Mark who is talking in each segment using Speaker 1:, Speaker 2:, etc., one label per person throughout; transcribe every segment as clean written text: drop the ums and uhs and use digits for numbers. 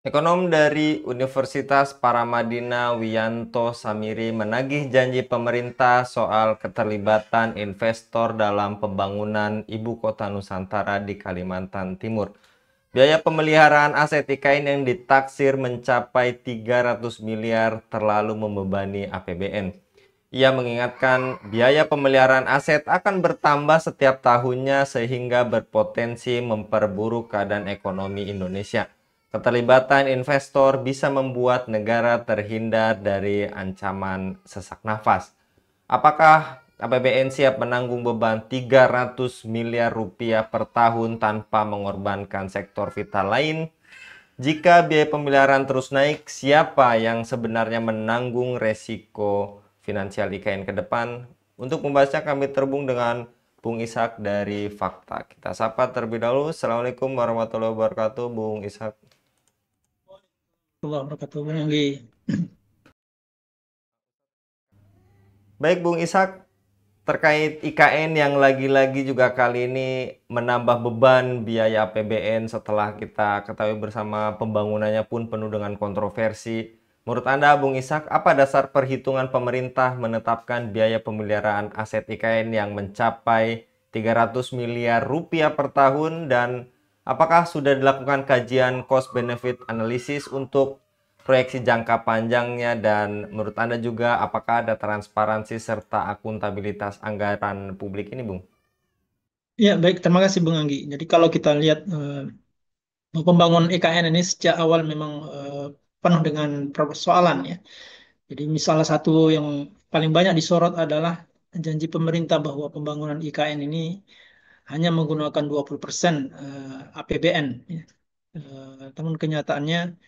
Speaker 1: Ekonom dari Universitas Paramadina Wiyanto Samiri menagih janji pemerintah soal keterlibatan investor dalam pembangunan ibu kota Nusantara di Kalimantan Timur. Biaya pemeliharaan aset IKN yang ditaksir mencapai 300 miliar terlalu membebani APBN. Ia mengingatkan biaya pemeliharaan aset akan bertambah setiap tahunnya sehingga berpotensi memperburuk keadaan ekonomi Indonesia. Keterlibatan investor bisa membuat negara terhindar dari ancaman sesak nafas. Apakah APBN siap menanggung beban 300 miliar rupiah per tahun tanpa mengorbankan sektor vital lain? Jika biaya pemeliharaan terus naik, siapa yang sebenarnya menanggung resiko finansial IKN ke depan? Untuk membahasnya kami terhubung dengan Bung Ishak dari Fakta. Kita sapa terlebih dahulu. Assalamualaikum warahmatullahi wabarakatuh, Bung Ishak.
Speaker 2: Allah wabarakatuh, Bang Anggi.
Speaker 1: Baik, Bung Ishak, terkait IKN yang lagi-lagi juga kali ini menambah beban biaya APBN setelah kita ketahui bersama pembangunannya pun penuh dengan kontroversi. Menurut Anda, Bung Ishak, apa dasar perhitungan pemerintah menetapkan biaya pemeliharaan aset IKN yang mencapai 300 miliar rupiah per tahun, dan apakah sudah dilakukan kajian cost benefit analysis untuk proyeksi jangka panjangnya, dan menurut Anda juga apakah ada transparansi serta akuntabilitas anggaran publik ini, Bung?
Speaker 2: Ya, baik. Terima kasih, Bang Anggi. Jadi kalau kita lihat pembangunan IKN ini sejak awal memang penuh dengan persoalan ya. Jadi salah satu yang paling banyak disorot adalah janji pemerintah bahwa pembangunan IKN ini hanya menggunakan 20% APBN. Ya. Namun kenyataannya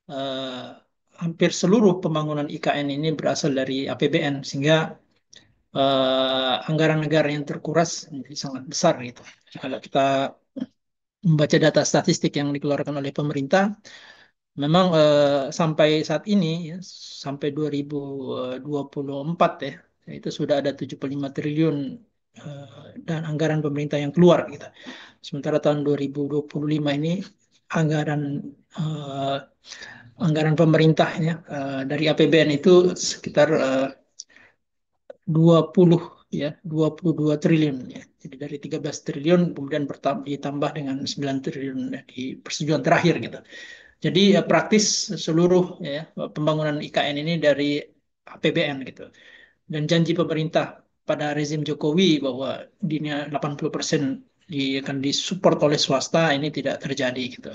Speaker 2: eh, hampir seluruh pembangunan IKN ini berasal dari APBN, sehingga anggaran negara yang terkuras menjadi sangat besar gitu. Kalau kita membaca data statistik yang dikeluarkan oleh pemerintah, memang sampai saat ini, ya, sampai 2024 ya, itu sudah ada 75 triliun dan anggaran pemerintah yang keluar gitu. Sementara tahun 2025 ini anggaran eh, anggaran pemerintahnya dari APBN itu sekitar 20 ya 22 triliun ya. Jadi dari 13 triliun kemudian ditambah dengan 9 triliun ya, di persetujuan terakhir gitu. Jadi praktis seluruh ya pembangunan IKN ini dari APBN gitu. Dan janji pemerintah pada rezim Jokowi bahwa dirinya 80% akan disupport oleh swasta ini tidak terjadi gitu.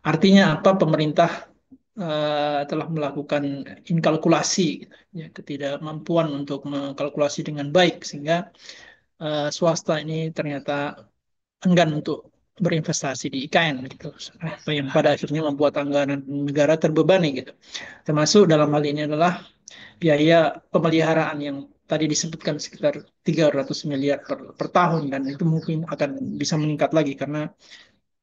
Speaker 2: Artinya apa? Pemerintah telah melakukan inkalkulasi, gitu, ya, ketidakmampuan untuk mengkalkulasi dengan baik, sehingga swasta ini ternyata enggan untuk berinvestasi di IKN gitu. Apa yang pada akhirnya membuat anggaran negara terbebani gitu. Termasuk dalam hal ini adalah biaya pemeliharaan yang tadi disebutkan sekitar 300 miliar per tahun, dan itu mungkin akan bisa meningkat lagi karena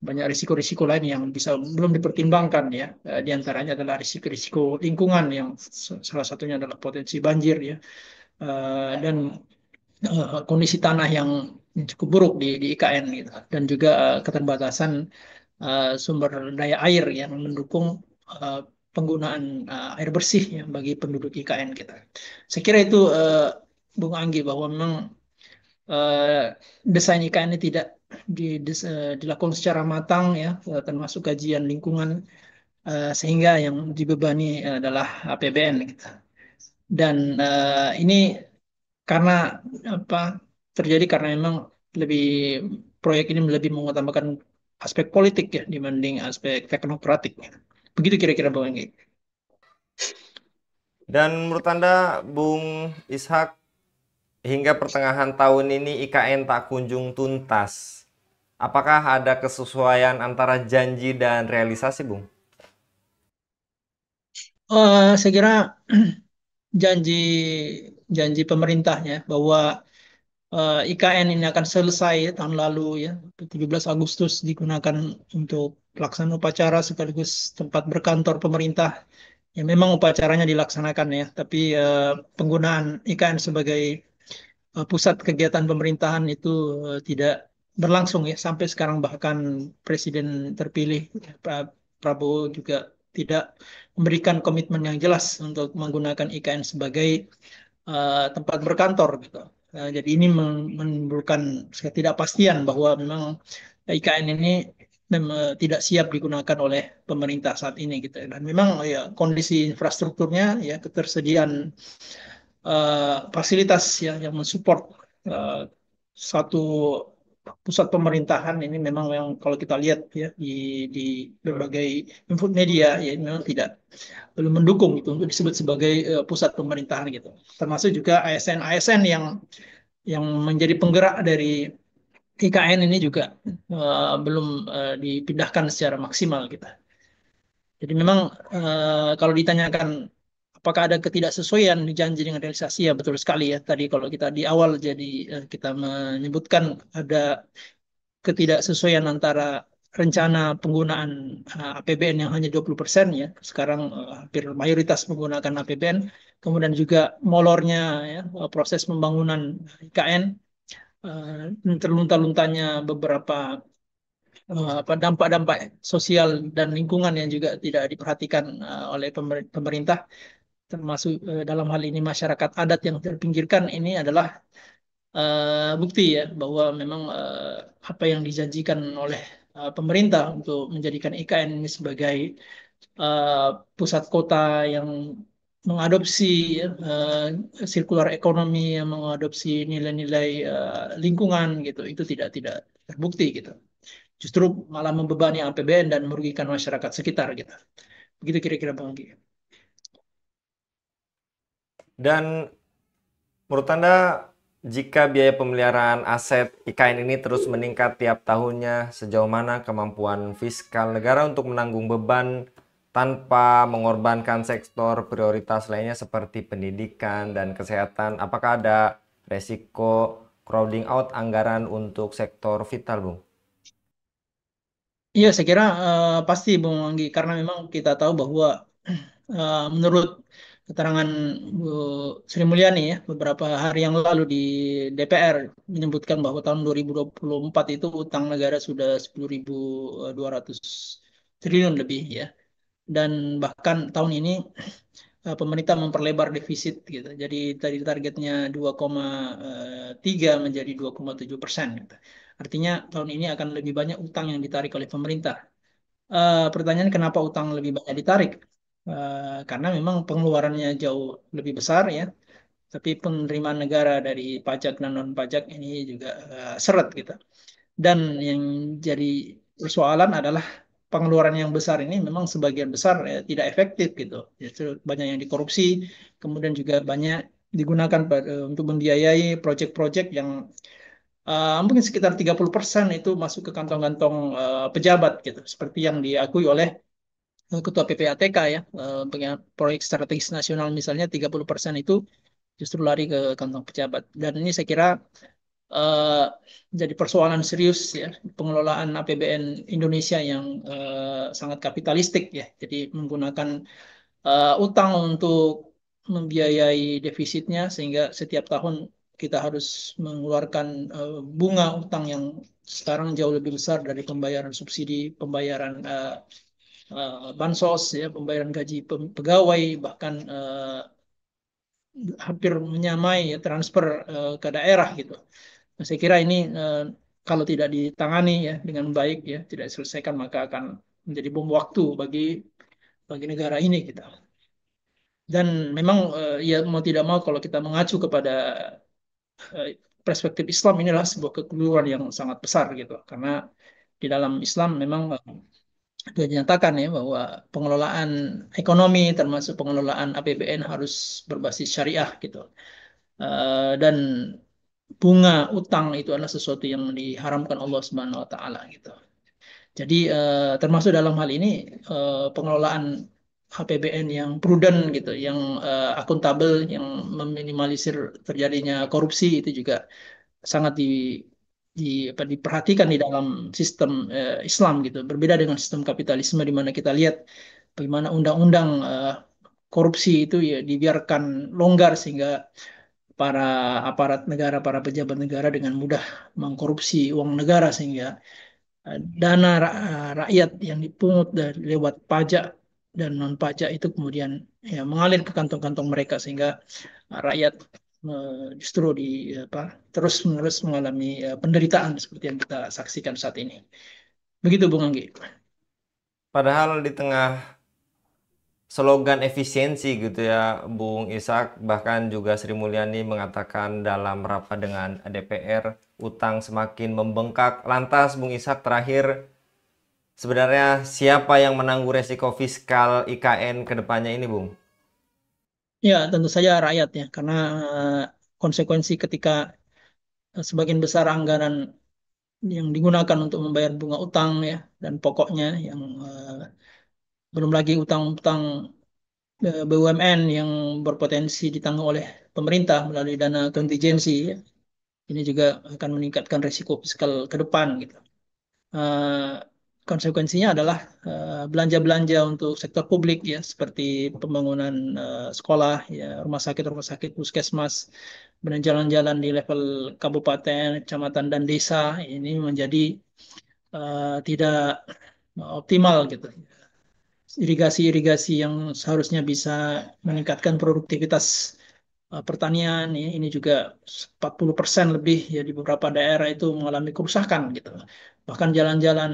Speaker 2: banyak risiko-risiko lain yang bisa belum dipertimbangkan ya. Di antaranya adalah risiko-risiko lingkungan yang salah satunya adalah potensi banjir ya. Dan kondisi tanah yang cukup buruk di IKN gitu. Dan juga keterbatasan sumber daya air yang mendukung uh, penggunaan air bersih ya bagi penduduk IKN kita. Saya kira itu Bung Anggi, bahwa memang eh, desain IKN ini tidak dilakukan secara matang ya, termasuk kajian lingkungan, sehingga yang dibebani adalah APBN gitu. Dan ini karena apa terjadi karena memang lebih proyek ini lebih mengutamakan aspek politik ya dibanding aspek teknokratik. Begitu kira-kira Bang Enggi.
Speaker 1: Dan menurut Anda, Bung Ishak, hingga pertengahan tahun ini IKN tak kunjung tuntas. Apakah ada kesesuaian antara janji dan realisasi, Bung?
Speaker 2: Saya kira janji janji pemerintahnya bahwa IKN ini akan selesai tahun lalu ya, 17 Agustus digunakan untuk pelaksanaan upacara sekaligus tempat berkantor pemerintah. Ya memang upacaranya dilaksanakan ya, tapi penggunaan IKN sebagai pusat kegiatan pemerintahan itu tidak berlangsung ya sampai sekarang. Bahkan Presiden terpilih Prabowo juga tidak memberikan komitmen yang jelas untuk menggunakan IKN sebagai tempat berkantor gitu. Jadi ini menimbulkan ketidakpastian bahwa memang IKN ini tidak siap digunakan oleh pemerintah saat ini gitu. Dan memang ya kondisi infrastrukturnya ya ketersediaan fasilitas yang mensupport uh, satu pusat pemerintahan ini memang yang kalau kita lihat ya di berbagai input media ya memang tidak belum mendukung itu untuk disebut sebagai pusat pemerintahan gitu. Termasuk juga ASN-ASN yang menjadi penggerak dari IKN ini juga belum dipindahkan secara maksimal gitu. Jadi memang kalau ditanyakan apakah ada ketidaksesuaian di janji dengan realisasi ya betul sekali ya. Tadi kalau kita di awal jadi kita menyebutkan ada ketidaksesuaian antara rencana penggunaan APBN yang hanya 20% ya. Sekarang hampir mayoritas menggunakan APBN. Kemudian juga molornya ya, proses pembangunan IKN, terlunta-luntanya beberapa dampak-dampak sosial dan lingkungan yang juga tidak diperhatikan oleh pemerintah, termasuk dalam hal ini masyarakat adat yang terpinggirkan ini adalah bukti ya bahwa memang apa yang dijanjikan oleh pemerintah untuk menjadikan IKN ini sebagai uh, pusat kota yang mengadopsi sirkular ekonomi, yang mengadopsi nilai-nilai lingkungan gitu itu tidak terbukti gitu, justru malah membebani APBN dan merugikan masyarakat sekitar gitu. Begitu kira-kira Bang Anggi.
Speaker 1: Dan menurut Anda, jika biaya pemeliharaan aset IKN ini terus meningkat tiap tahunnya, sejauh mana kemampuan fiskal negara untuk menanggung beban tanpa mengorbankan sektor prioritas lainnya seperti pendidikan dan kesehatan? Apakah ada resiko crowding out anggaran untuk sektor vital, Bung?
Speaker 2: Iya, saya kira pasti Bung Anggi karena memang kita tahu bahwa menurut keterangan Bu Sri Mulyani ya beberapa hari yang lalu di DPR menyebutkan bahwa tahun 2024 itu utang negara sudah 10.200 triliun lebih ya, dan bahkan tahun ini pemerintah memperlebar defisit gitu. Jadi tadi targetnya 2,3 menjadi 2,7%. Gitu. Artinya tahun ini akan lebih banyak utang yang ditarik oleh pemerintah. Pertanyaan kenapa utang lebih banyak ditarik? Karena memang pengeluarannya jauh lebih besar ya, tapi penerimaan negara dari pajak dan non pajak ini juga seret gitu. Dan yang jadi persoalan adalah pengeluaran yang besar ini memang sebagian besar ya, tidak efektif gitu. Justru banyak yang dikorupsi, kemudian juga banyak digunakan untuk membiayai proyek-proyek yang mungkin sekitar 30% itu masuk ke kantong-kantong pejabat gitu. Seperti yang diakui oleh Ketua PPATK ya, proyek strategis nasional misalnya 30% itu justru lari ke kantong pejabat. Dan ini saya kira eh, jadi persoalan serius ya pengelolaan APBN Indonesia yang sangat kapitalistik ya. Jadi menggunakan utang untuk membiayai defisitnya sehingga setiap tahun kita harus mengeluarkan bunga utang yang sekarang jauh lebih besar dari pembayaran subsidi, pembayaran bansos ya, pembayaran gaji pegawai bahkan hampir menyamai ya, transfer ke daerah gitu. Nah, saya kira ini kalau tidak ditangani ya dengan baik ya, tidak diselesaikan maka akan menjadi bom waktu bagi negara ini gitu. Dan memang ya mau tidak mau kalau kita mengacu kepada eh, perspektif Islam inilah sebuah kekeliruan yang sangat besar gitu. Karena di dalam Islam memang sudah dinyatakan ya bahwa pengelolaan ekonomi termasuk pengelolaan APBN harus berbasis syariah gitu. Dan bunga utang itu adalah sesuatu yang diharamkan Allah Subhanahu wa taala gitu. Jadi termasuk dalam hal ini pengelolaan APBN yang prudent gitu, yang akuntabel, yang meminimalisir terjadinya korupsi itu juga sangat diperhatikan di dalam sistem Islam gitu. Berbeda dengan sistem kapitalisme di mana kita lihat bagaimana undang-undang korupsi itu ya dibiarkan longgar sehingga para aparat negara, para pejabat negara dengan mudah mengkorupsi uang negara sehingga rakyat yang dipungut dari lewat pajak dan non pajak itu kemudian ya mengalir ke kantong-kantong mereka sehingga rakyat justru terus menerus mengalami penderitaan seperti yang kita saksikan saat ini. Begitu Bung Anggi.
Speaker 1: Padahal di tengah slogan efisiensi gitu ya, Bung Ishak, bahkan juga Sri Mulyani mengatakan dalam rapat dengan DPR, utang semakin membengkak. Lantas, Bung Ishak, terakhir, sebenarnya siapa yang menanggung resiko fiskal IKN ke depannya ini, Bung?
Speaker 2: Ya, tentu saja rakyat ya, karena konsekuensi ketika sebagian besar anggaran yang digunakan untuk membayar bunga utang ya dan pokoknya yang belum lagi utang-utang BUMN yang berpotensi ditanggung oleh pemerintah melalui dana kontingensi ya. Ini juga akan meningkatkan risiko fiskal ke depan gitu. Eh, Konsekuensinya adalah belanja-belanja untuk sektor publik ya seperti pembangunan sekolah ya rumah sakit puskesmas dan jalan-jalan di level kabupaten, kecamatan dan desa ini menjadi tidak optimal gitu. Irigasi-irigasi yang seharusnya bisa meningkatkan produktivitas pertanian ya, ini juga 40% lebih ya di beberapa daerah itu mengalami kerusakan gitu. Bahkan jalan-jalan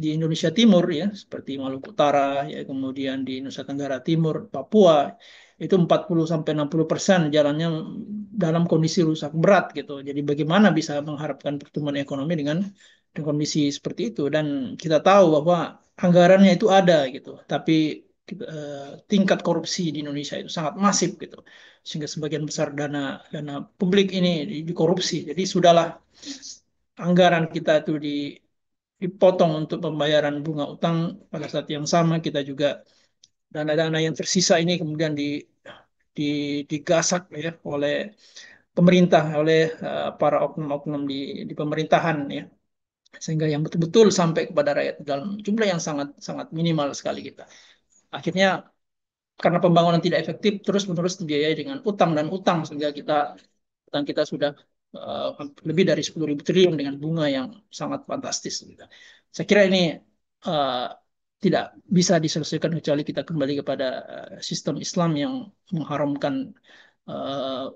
Speaker 2: di Indonesia Timur ya seperti Maluku Utara ya kemudian di Nusa Tenggara Timur, Papua itu 40 sampai 60% jalannya dalam kondisi rusak berat gitu. Jadi bagaimana bisa mengharapkan pertumbuhan ekonomi dengan kondisi seperti itu dan kita tahu bahwa anggarannya itu ada gitu, tapi tingkat korupsi di Indonesia itu sangat masif gitu sehingga sebagian besar dana dana publik ini dikorupsi. Jadi sudahlah anggaran kita itu dipotong untuk pembayaran bunga utang pada saat yang sama kita juga dana-dana yang tersisa ini kemudian di, digasak ya oleh pemerintah oleh para oknum-oknum di pemerintahan ya sehingga yang betul-betul sampai kepada rakyat dalam jumlah yang sangat sangat minimal sekali kita. Akhirnya karena pembangunan tidak efektif terus-menerus dibiayai dengan utang dan utang sehingga utang kita sudah lebih dari 10.000 triliun dengan bunga yang sangat fantastis gitu. Saya kira ini uh, tidak bisa diselesaikan kecuali kita kembali kepada sistem Islam yang mengharamkan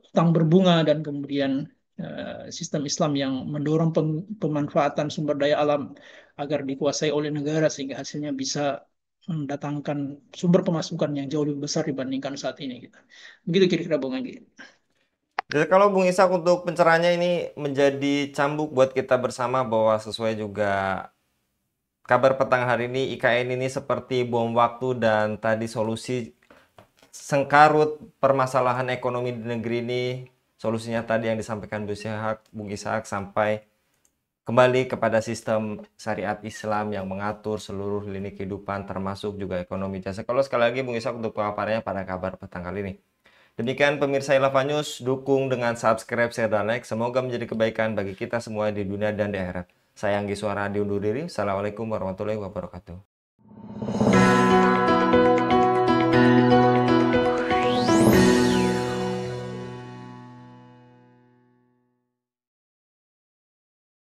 Speaker 2: utang berbunga dan kemudian sistem Islam yang mendorong pemanfaatan sumber daya alam agar dikuasai oleh negara sehingga hasilnya bisa mendatangkan sumber pemasukan yang jauh lebih besar dibandingkan saat ini gitu. Begitu kira-kira Bung Anggi.
Speaker 1: Jadi kalau Bung Ishak untuk pencerahannya ini menjadi cambuk buat kita bersama bahwa sesuai juga kabar petang hari ini, IKN ini seperti bom waktu dan tadi solusi sengkarut permasalahan ekonomi di negeri ini, solusinya tadi yang disampaikan Bung Ishak sampai kembali kepada sistem syariat Islam yang mengatur seluruh lini kehidupan termasuk juga ekonomi jasa. Kalau sekali lagi Bung Ishak untuk pemaparannya pada kabar petang kali ini. Demikian pemirsa Ilava News, dukung dengan subscribe, share, dan like. Semoga menjadi kebaikan bagi kita semua di dunia dan di akhirat. Saya Anggi Suara undur diri. Assalamualaikum warahmatullahi wabarakatuh.